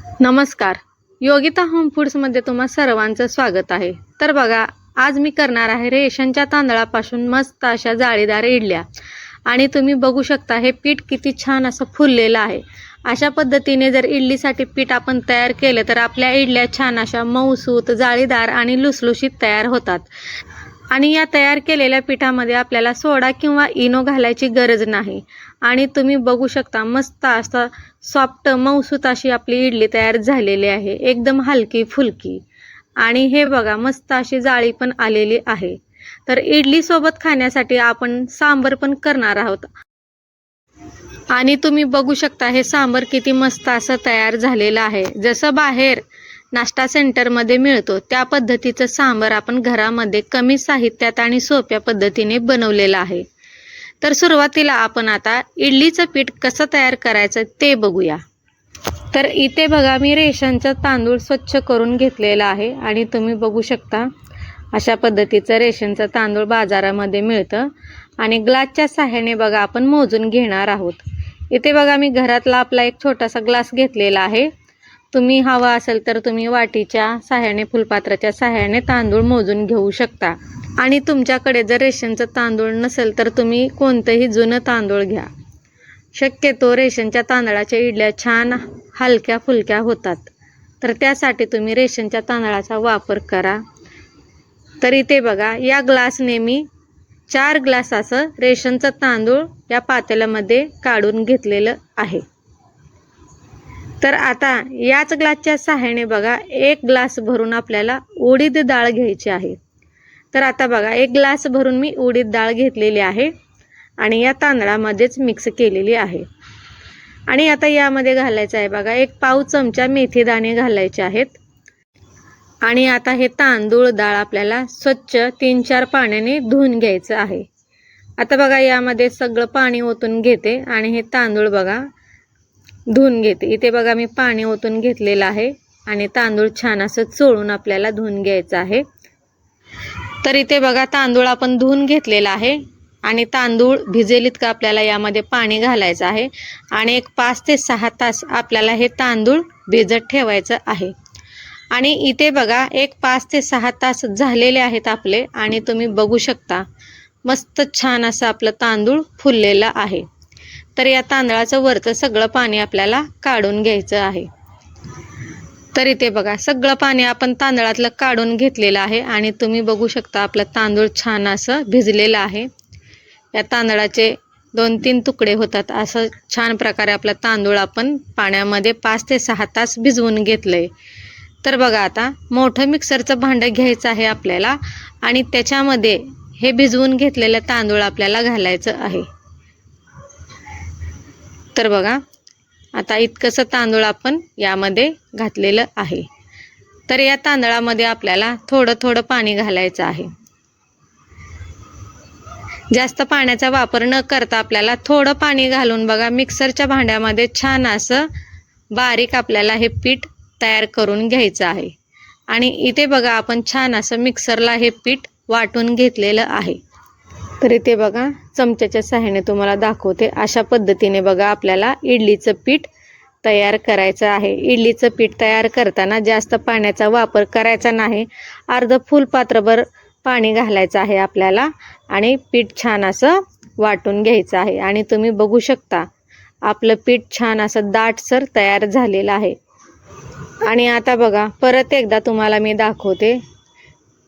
नमस्कार. योगिता होम फूड्समध्ये तुम्हा सर्वांचं स्वागत आहे. तर बघा, आज मी करणार आहे रेशनच्या तांदळापासून मस्त अशा जाळीदार इडल्या. आणि तुम्ही बघू शकता हे पीठ किती छान असं फुललेलं आहे. अशा पद्धतीने जर इडलीसाठी पीठ आपण तयार केलं तर आपल्या इडल्या छान अशा मऊसूत, जाळीदार आणि लुसलुशीत तयार होतात. आणि या तयार केलेल्या पिठामध्ये आपल्याला सोडा किंवा इनो घालायची गरज नाही. आणि तुम्ही बघू शकता मस्त असं सॉफ्ट मऊसूत अशी आपली इडली तयार झालेली आहे, एकदम हलकी फुलकी. आणि हे बघा मस्त अशी जाळी पण आलेली आहे. तर इडली सोबत खाण्यासाठी आपण सांबर पण करणार आहोत. आणि तुम्ही बघू शकता हे सांबर किती मस्त असं तयार झालेलं आहे. जसं बाहेर नाश्ता सेंटरमध्ये मिळतो त्या पद्धतीचं सांबर आपण घरामध्ये कमी साहित्यात आणि सोप्या पद्धतीने बनवलेलं आहे. तर सुरुवातीला आपण आता इडलीचं पीठ कसं तयार करायचं ते बघूया. तर इथे बघा मी रेशनचा तांदूळ स्वच्छ करून घेतलेला आहे. आणि तुम्ही बघू शकता अशा पद्धतीचं रेशनचं तांदूळ बाजारामध्ये मिळतं. आणि ग्लासच्या साह्याने बघा आपण मोजून घेणार आहोत. इथे बघा मी घरातला आपला एक छोटासा ग्लास घेतलेला आहे. तुम्ही हवा असेल तर तुम्ही वाटीच्या साह्याने, फुलपात्राच्या साह्याने तांदूळ मोजून घेऊ शकता. आणि तुमच्याकडे जर रेशनचं तांदूळ नसेल तर तुम्ही कोणतंही जुनं तांदूळ घ्या. शक्यतो रेशनच्या तांदळाच्या इडल्या छान हलक्या फुलक्या होतात. तर त्यासाठी तुम्ही रेशनच्या तांदळाचा वापर करा. तर इथे बघा या ग्लासने मी 4 ग्लास असं रेशनचं तांदूळ या पातेल्यामध्ये काढून घेतलेलं आहे. तर आता याच ग्लासच्या साह्याने बघा 1 ग्लास भरून आपल्याला उडीद डाळ घ्यायची आहे. तर आता बघा 1 ग्लास भरून मी उडीद डाळ घेतलेली आहे आणि या तांदळामध्येच मिक्स केलेली आहे. आणि आता यामध्ये घालायचं आहे बघा 1 पाव चमचा मेथी दाणे घालायचे आहेत. आणि आता हे तांदूळ डाळ आपल्याला स्वच्छ 3-4 पाण्याने धुवून घ्यायचं आहे. आता बघा यामध्ये सगळं पाणी ओतून घेते आणि हे तांदूळ बघा धुवून घेते. इथे बघा मी पाणी ओतून घेतलेलं आहे आणि तांदूळ छान असं चोळून आपल्याला धुवून घ्यायचं आहे. तर इथे बघा तांदूळ आपण धुवून घेतलेला आहे आणि तांदूळ भिजेल इतकं आपल्याला यामध्ये पाणी घालायचं आहे. आणि एक 5 ते 6 तास आपल्याला हे तांदूळ भिजत ठेवायचं आहे. आणि इथे बघा एक 5 ते 6 तास झालेले आहेत आपले. आणि तुम्ही बघू शकता मस्त छान असं आपलं तांदूळ फुललेलं आहे. तर या तांदळाचं वरचं सगळं पाणी आपल्याला काढून घ्यायचं आहे. तर इथे बघा सगळं पाणी आपण तांदळातलं काढून घेतलेलं आहे. आणि तुम्ही बघू शकता आपलं तांदूळ छान असं भिजलेलं आहे. या तांदळाचे 2-3 तुकडे होतात असं छान प्रकारे आपला तांदूळ आपण पाण्यामध्ये 5 ते 6 तास भिजवून घेतलंय. तर बघा आता मोठं मिक्सरचं भांडं घ्यायचं आहे आपल्याला आणि त्याच्यामध्ये हे भिजवून घेतलेलं तांदूळ आपल्याला घालायचं आहे. तर बघा आता इतकंसं तांदूळ आपण यामध्ये घातलेलं आहे. तर या तांदळामध्ये आपल्याला थोडं थोडं पाणी घालायचं आहे. जास्त पाण्याचा वापर न करता आपल्याला थोडं पाणी घालून बघा मिक्सरच्या भांड्यामध्ये छान असं बारीक आपल्याला हे पीठ तयार करून घ्यायचं आहे. आणि इथे बघा आपण छान असं मिक्सरला हे पीठ वाटून घेतलेलं आहे. तर इथे बघा चमच्याच्या सहाय्याने तुम्हाला दाखवते. अशा पद्धतीने बघा आपल्याला इडलीचं पीठ तयार करायचं आहे. इडलीचं पीठ तयार करताना जास्त पाण्याचा वापर करायचा नाही. अर्ध फुलपात्रभर पाणी घालायचं आहे आपल्याला आणि पीठ छान असं वाटून घ्यायचं आहे. आणि तुम्ही बघू शकता आपलं पीठ छान असं दाटसर तयार झालेलं आहे. आणि आता बघा परत एकदा तुम्हाला मी दाखवते.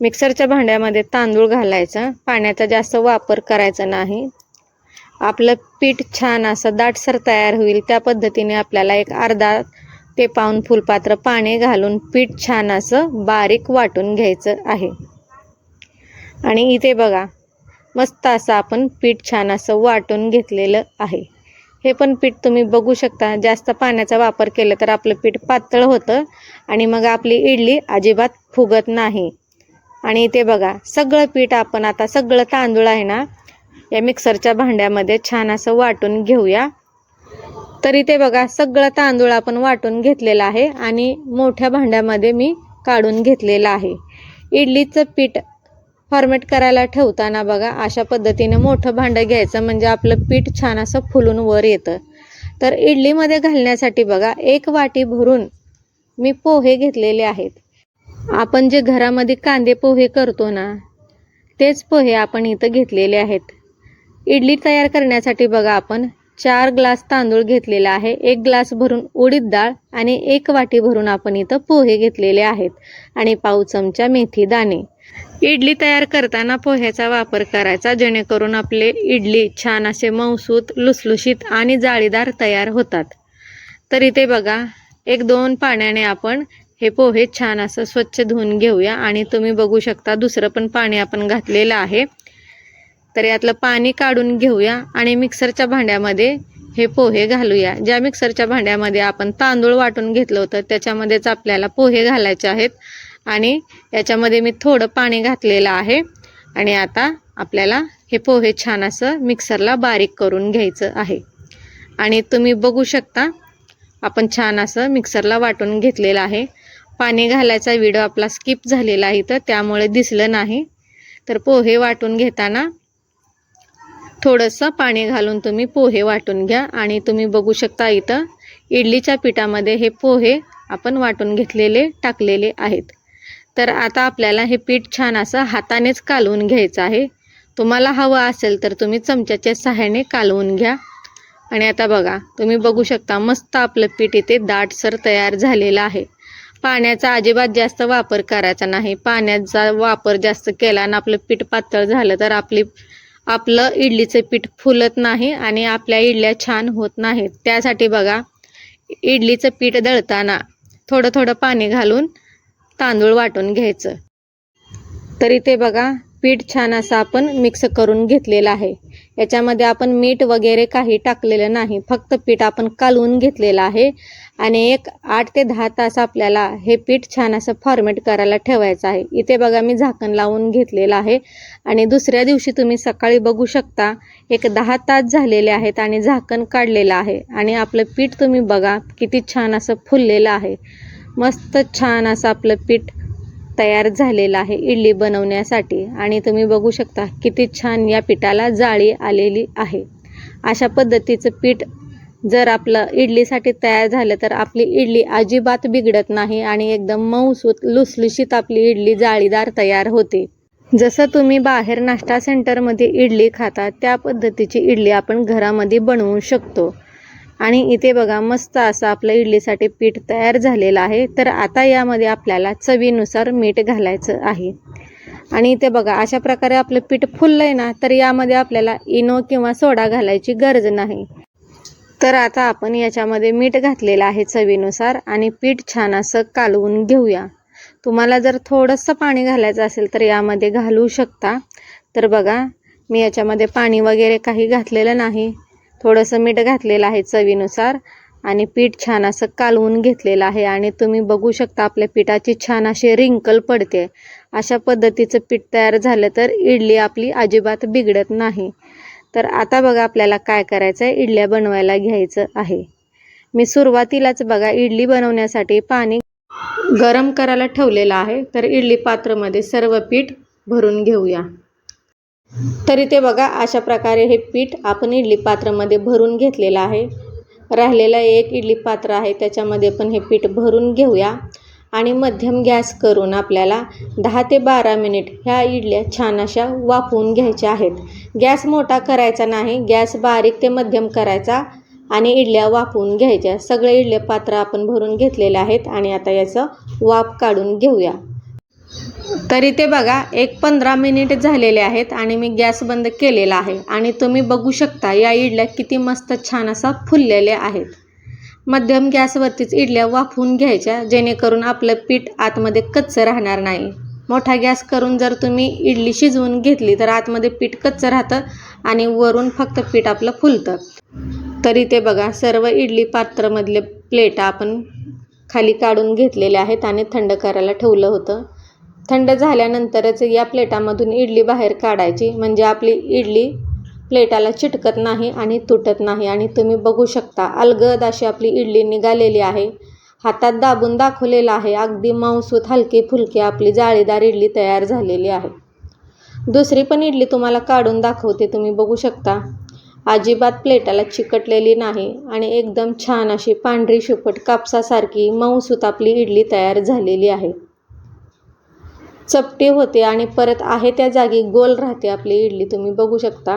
मिक्सरच्या भांड्यामध्ये तांदूळ घालायचं, पाण्याचा जास्त वापर करायचा नाही. आपलं पीठ छान असं दाटसर तयार होईल त्या पद्धतीने आपल्याला एक अर्धा ते पाऊण फुलपात्र पाणी घालून पीठ छान असं बारीक वाटून घ्यायचं आहे. आणि इथे बघा मस्त असं आपण पीठ छान असं वाटून घेतलेलं आहे. हे पण पीठ तुम्ही बघू शकता जास्त पाण्याचा वापर केला तर आपलं पीठ पातळ होतं आणि मग आपली इडली अजिबात फुगत नाही. आणि इथे बघा सगळं पीठ आपण आता सगळं तांदूळ आहे ना या मिक्सरच्या भांड्यामध्ये छान असं वाटून घेऊया. तर इथे बघा सगळं तांदूळ आपण वाटून घेतलेलं आहे आणि मोठ्या भांड्यामध्ये मी काढून घेतलेलं आहे. इडलीचं पीठ फॉर्मेट करायला ठेवताना बघा अशा पद्धतीने मोठं भांडं घ्यायचं म्हणजे आपलं पीठ छान असं फुलून वर येतं. तर इडलीमध्ये घालण्यासाठी बघा 1 वाटी भरून मी पोहे घेतलेले आहेत. आपण जे घरामध्ये कांदे पोहे करतो ना, तेच पोहे आपण इथं घेतलेले आहेत. इडली तयार करण्यासाठी बघा आपण 4 ग्लास तांदूळ घेतलेला आहे, 1 ग्लास भरून उडीद डाळ आणि 1 वाटी भरून आपण इथं पोहे घेतलेले आहेत आणि पाव चमचा मेथी दाणे. इडली तयार करताना पोह्याचा वापर करायचा, जेणेकरून आपले इडली छान असे मऊसूत, लुसलुशीत आणि जाळीदार तयार होतात. तर इथे बघा 1-2 पाण्याने आपण हे पोहे छान असं स्वच्छ धुवून घेऊया आणि तुम्ही बघू शकता दुसरं पण पाणी आपण घातलेलं आहे. तर यातलं पाणी काढून घेऊया आणि मिक्सरच्या भांड्यामध्ये हे पोहे घालूया. ज्या मिक्सरच्या भांड्यामध्ये आपण तांदूळ वाटून घेतलं होतं त्याच्यामध्येच आपल्याला पोहे घालायचे आहेत आणि याच्यामध्ये मी थोडं पाणी घातलेलं आहे. आणि आता आपल्याला हे पोहे छान असं मिक्सरला बारीक करून घ्यायचं आहे. आणि तुम्ही बघू शकता आपण छान असं मिक्सरला वाटून घेतलेलं आहे. पाणी घालायचा व्हिडिओ आपला स्किप झालेला आहे तर त्यामुळे दिसलं नाही. तर पोहे वाटून घेताना थोडंसं पाणी घालून तुम्ही पोहे वाटून घ्या. आणि तुम्ही बघू शकता इथं इडलीच्या पिठामध्ये हे पोहे आपण वाटून घेतलेले टाकलेले आहेत. तर आता आपल्याला हे पीठ छान असं हातानेच कालवून घ्यायचं आहे. तुम्हाला हवं असेल तर तुम्ही चमच्याच्या सहाय्याने कालवून घ्या. आणि आता बघा तुम्ही बघू शकता मस्त आपलं पीठ इथे दाटसर तयार झालेलं आहे. पाण्याचा अजिबात जास्त वापर करायचा नाही. पाण्याचा वापर जास्त केला आणि आपलं पीठ पातळ झालं तर आपलं इडलीचं पीठ फुलत नाही आणि आपल्या इडल्या छान होत नाहीत. त्यासाठी बघा इडलीचं पीठ दळताना थोडं थोडं पाणी घालून तांदूळ वाटून घ्यायचं. तर इथे बघा पीठ छान असं आपण मिक्स करून घेतलेलं आहे. याच्यामध्ये आपण मीठ वगैरे काही टाकलेलं नाही, फक्त पीठ आपण कालवून घेतलेलं आहे. आणि 8 ते 10 तास आपल्याला हे पीठ छान असं फॉर्मेट करायला ठेवायचं आहे. इथे बघा मी झाकण लावून घेतलेलं आहे. आणि दुसऱ्या दिवशी तुम्ही सकाळी बघू शकता 10 तास झालेले आहेत आणि झाकण काढलेलं आहे. आणि आपलं पीठ तुम्ही बघा किती छान असं फुललेलं आहे. मस्त छान असं आपलं पीठ तयार झालेलं आहे इडली बनवण्यासाठी. आणि तुम्ही बघू शकता किती छान या पिठाला जाळी आलेली आहे. अशा पद्धतीचं पीठ जर आपलं इडलीसाठी तयार झालं तर आपली इडली अजिबात बिघडत नाही आणि एकदम मऊसूत लुसलुशीत आपली इडली जाळीदार तयार होते. जसं तुम्ही बाहेर नाश्ता सेंटरमध्ये इडली खाता त्या पद्धतीची इडली आपण घरामध्ये बनवू शकतो. आणि इथे बघा मस्त असं आपलं इडलीसाठी पीठ तयार झालेलं आहे. तर आता यामध्ये आपल्याला चवीनुसार मीठ घालायचं आहे. आणि इथे बघा अशा प्रकारे आपलं पीठ फुललं आहे ना, तर यामध्ये आपल्याला इनो किंवा सोडा घालायची गरज नाही. तर आता आपण याच्यामध्ये मीठ घातलेलं आहे चवीनुसार आणि पीठ छान असं कालवून घेऊया. तुम्हाला जर थोडंसं पाणी घालायचं असेल तर यामध्ये घालू शकता. तर बघा मी याच्यामध्ये पाणी वगैरे काही घातलेलं नाही, थोडंसं मीठ घातलेलं आहे चवीनुसार आणि पीठ छान असं कालवून घेतलेलं आहे. आणि तुम्ही बघू शकता आपल्या पिठाची छान अशी रिंकल पडते. अशा पद्धतीचं पीठ तयार झालं तर इडली आपली अजिबात बिघडत नाही. तर आता बघा आपल्याला काय करायचं आहे, इडल्या बनवायला घ्यायचं आहे. मी सुरुवातीलाच बघा इडली बनवण्यासाठी पाणी गरम करायला ठेवलेलं आहे. तर इडली पात्रामध्ये सर्व पीठ भरून घेऊया. तर इथे बघा अशा प्रकारे हे पीठ आपण इडली पात्रामध्ये भरून घेतलेलं आहे. राहिलेलं एक इडली पात्र आहे त्याच्यामध्ये पण हे पीठ भरून घेऊया. आणि मध्यम गॅस करून आपल्याला 10 ते 12 मिनिट ह्या इडल्या छान अशा वाफवून घ्यायच्या आहेत. गॅस मोठा करायचा नाही, गॅस बारीक ते मध्यम करायचा आणि इडल्या वाफवून घ्यायच्या. सगळे इडल्या पात्र आपण भरून घेतलेले आहेत आणि आता याचं वाफ काढून घेऊया. तर इथे बघा 15 मिनिट झालेले आहेत आणि मी गॅस बंद केलेला आहे. आणि तुम्ही बघू शकता या इडल्या किती मस्त छान असा फुललेल्या आहेत. मध्यम गॅसवरतीच इडल्या वाफवून घ्यायच्या, जेणेकरून आपलं पीठ आतमध्ये कच्चं राहणार नाही. मोठा गॅस करून जर तुम्ही इडली शिजवून घेतली तर आतमध्ये पीठ कच्चं राहतं आणि वरून फक्त पीठ आपलं फुलतं. तर इथे बघा सर्व इडली पात्रामधले प्लेट आपण खाली काढून घेतलेले आहेत आणि थंड करायला ठेवलं होतं. थंड झाल्यानंतरच या प्लेटामधून इडली बाहेर काढायची, म्हणजे आपली इडली प्लेटाला चिटकत नाही आणि तुटत नाही. आणि तुम्ही बघू शकता अलगद अशी आपली इडली निघालेली आहे. हातात दाबून दाखवलेलं आहे, अगदी मऊसूत हलकी फुलकी आपली जाळीदार इडली तयार झालेली आहे. दुसरी पण इडली तुम्हाला काढून दाखवते, तुम्ही बघू शकता. अजिबात प्लेटाला चिकटलेली नाही आणि एकदम छान अशी पांढरी शुपट कापसासारखी मऊसूत आपली इडली तयार झालेली आहे. चपटी होते आणि परत आहे त्या जागी गोल राहते आपली इडली, तुम्ही बघू शकता.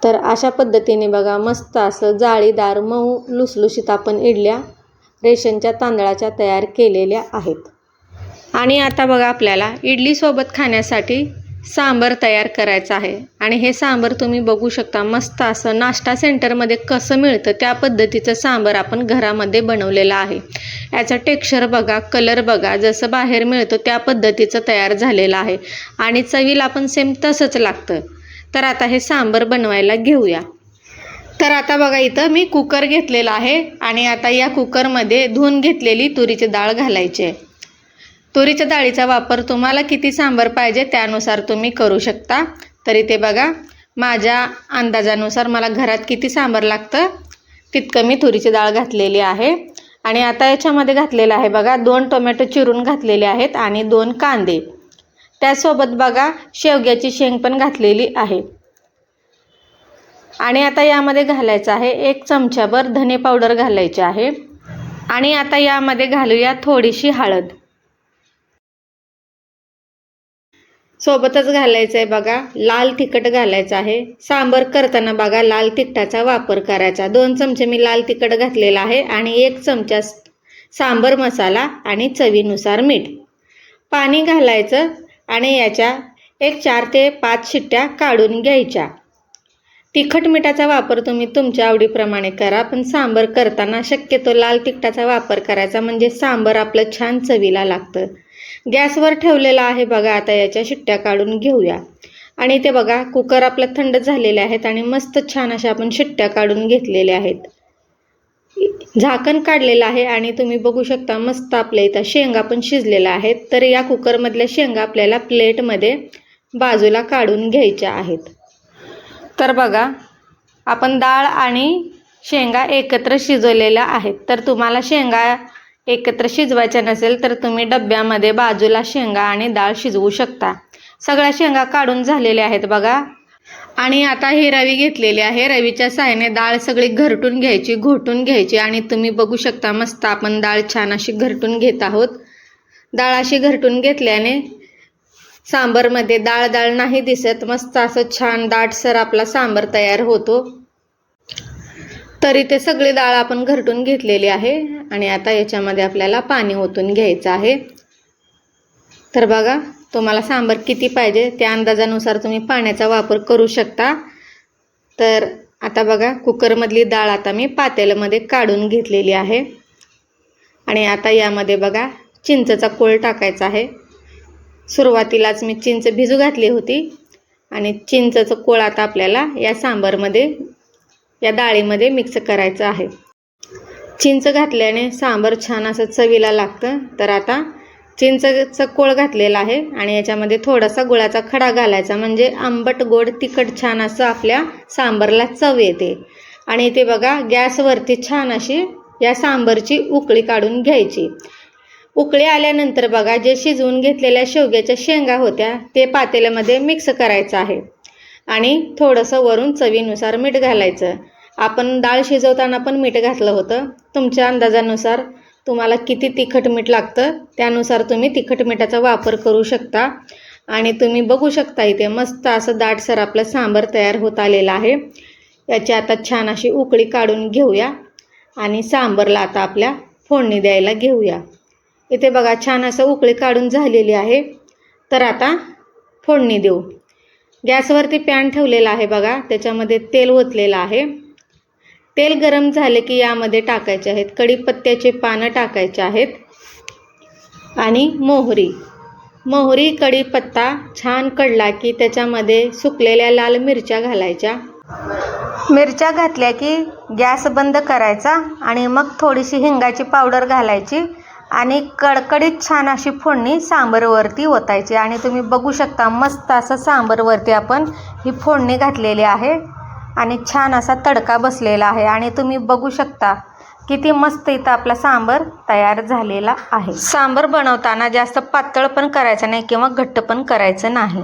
तर अशा पद्धतीने बघा मस्त असं जाळीदार मऊ लुसलुशीत आपण इडल्या रेशनच्या तांदळाच्या तयार केलेल्या आहेत. आणि आता बघा आपल्याला इडलीसोबत खाण्यासाठी सांबर तयार करायचं आहे. आणि हे सांबर तुम्ही बघू शकता मस्त असं नाश्ता सेंटरमध्ये कसं मिळतं त्या पद्धतीचं सांबर आपण घरामध्ये बनवलेलं आहे. याचं टेक्स्चर बघा, कलर बघा, जसं बाहेर मिळतं त्या पद्धतीचं तयार झालेलं आहे आणि चवीला पण सेम तसंच लागतं. तर आता हे सांबर बनवायला घेऊया. तर आता बघा इथं मी कुकर घेतलेला आहे आणि आता या कुकरमध्ये धुवून घेतलेली तुरीची डाळ घालायची आहे. तुरीच्या डाळीचा वापर तुम्हाला किती सांबर पाहिजे त्यानुसार तुम्ही करू शकता. तर इथे बघा माझ्या अंदाजानुसार मला घरात किती सांबर लागतं तितकं मी तुरीची डाळ घातलेली आहे. आणि आता याच्यामध्ये घातलेलं आहे बघा 2 टोमॅटो चिरून घातलेले आहेत आणि 2 कांदे. त्यासोबत बघा शेवग्याची शेंग पण घातलेली आहे. आणि आता यामध्ये घालायचं आहे 1 चमचाभर धने पावडर घालायचे आहे. आणि आता यामध्ये घालूया थोडीशी हळद. सोबतच घालायचं आहे बघा लाल तिखट घालायचं आहे. सांबर करताना बघा लाल तिखटाचा वापर करायचा. 2 चमचे मी लाल तिखट घातलेला आहे आणि 1 चमचा सांबर मसाला आणि चवीनुसार मीठ. पाणी घालायचं आणि याच्या 4 ते 5 शिट्ट्या काढून घ्यायच्या. तिखट मिठाचा वापर तुम्ही तुमच्या आवडीप्रमाणे करा, पण सांबर करताना शक्यतो लाल तिखटाचा वापर करायचा म्हणजे सांबर आपलं छान चवीला लागतं. गॅसवर ठेवलेला आहे बघा. आता याच्या शिट्ट्या काढून घेऊया. आणि ते बघा कुकर आपलं थंड झालेले आहेत आणि मस्त छान अशा आपण शिट्ट्या काढून घेतलेल्या आहेत. झाकण काढलेलं आहे आणि तुम्ही बघू शकता मस्त आपल्या इथं शेंगा पण शिजलेल्या आहेत. तर या कुकरमधल्या शेंगा आपल्याला प्लेटमध्ये बाजूला काढून घ्यायच्या आहेत. तर बघा आपण डाळ आणि शेंगा एकत्र शिजवलेल्या आहेत. तर तुम्हाला शेंगा एकत्र शिजवायच्या नसेल तर तुम्ही डब्यामध्ये बाजूला शेंगा आणि डाळ शिजवू शकता. सगळ्या शेंगा काढून झालेल्या आहेत बघा. आणि आता ही रवी घेतलेली आहे. रवीच्या साहाय्याने डाळ सगळी घरटून घ्यायची, घोटून घ्यायची. आणि तुम्ही बघू शकता मस्त आपण डाळ छान अशी घरटून घेत आहोत. डाळ अशी घरटून घेतल्याने सांबरमध्ये डाळ डाळ नाही दिसत, मस्त असं छान दाटसर आपला सांबर तयार होतो. तर इथे सगळी डाळ आपण घरटून घेतलेली आहे आणि आता याच्यामध्ये आपल्याला पाणी ओतून घ्यायचं आहे. तर बघा तुम्हाला सांबर किती पाहिजे त्या अंदाजानुसार तुम्ही पाण्याचा वापर करू शकता. तर आता बघा कुकरमधली डाळ आता मी पातेल्यामध्ये काढून घेतलेली आहे. आणि आता यामध्ये बघा चिंचेचा कोळ टाकायचा आहे. सुरुवातीलाच मी चिंच भिजू घातली होती आणि चिंचेचं कोळ आता आपल्याला या सांबरमध्ये या डाळीमध्ये मिक्स करायचं आहे. चिंच घातल्याने सांबर छान असं चवीला लागतं. तर आता चिंचेचं कोळ घातलेला आहे आणि याच्यामध्ये थोडासा गुळाचा खडा घालायचा म्हणजे आंबट गोड तिखट छान असं आपल्या सांबरला चव येते. आणि इथे बघा गॅसवरती छान अशी या सांबरची उकळी काढून घ्यायची. उकळी आल्यानंतर बघा जे शिजवून घेतलेल्या शेवग्याच्या शेंगा होत्या ते पातेल्यामध्ये मिक्स करायचं आहे आणि थोडंसं वरून चवीनुसार मीठ घालायचं. आपण डाळ शिजवताना पण मीठ घातलं होतं. तुमच्या अंदाजानुसार तुम्हाला किती तिखट मीठ लागतं त्यानुसार तुम्ही तिखट मिठाचा वापर करू शकता. आणि तुम्ही बघू शकता इथे मस्त असं दाटसर आपलं सांबर तयार होत आलेलं आहे. याची आता छान अशी उकळी काढून घेऊया आणि सांबरला आता आपल्या फोडणी द्यायला घेऊया. इथे बघा छान असं उकळी काढून झालेली आहे. तर आता फोडणी देऊ. गॅसवरती पॅन ठेवलेला आहे बघा, त्याच्यामध्ये तेल ओतलेलं आहे. तेल गरम झाले की यामध्ये टाकायचे आहेत कढीपत्त्याचे पानं टाकायचे आहेत आणि मोहरी कढीपत्ता छान कढला की त्याच्यामध्ये सुकलेल्या लाल मिरच्या घालायच्या. मिरच्या घातल्या की गॅस बंद करायचा आणि मग थोडीशी हिंगाची पावडर घालायची आणि कडकडीत छान अशी फोडणी सांबरवरती ओतायची. आणि तुम्ही बघू शकता मस्त असं सांबरवरती आपण ही फोडणी घातलेली आहे आणि छान असा तडका बसलेला आहे. आणि तुम्ही बघू शकता किती मस्त इथं आपला सांबर तयार झालेला आहे. सांबर बनवताना जास्त पातळ पण करायचं नाही किंवा घट्ट पण करायचं नाही.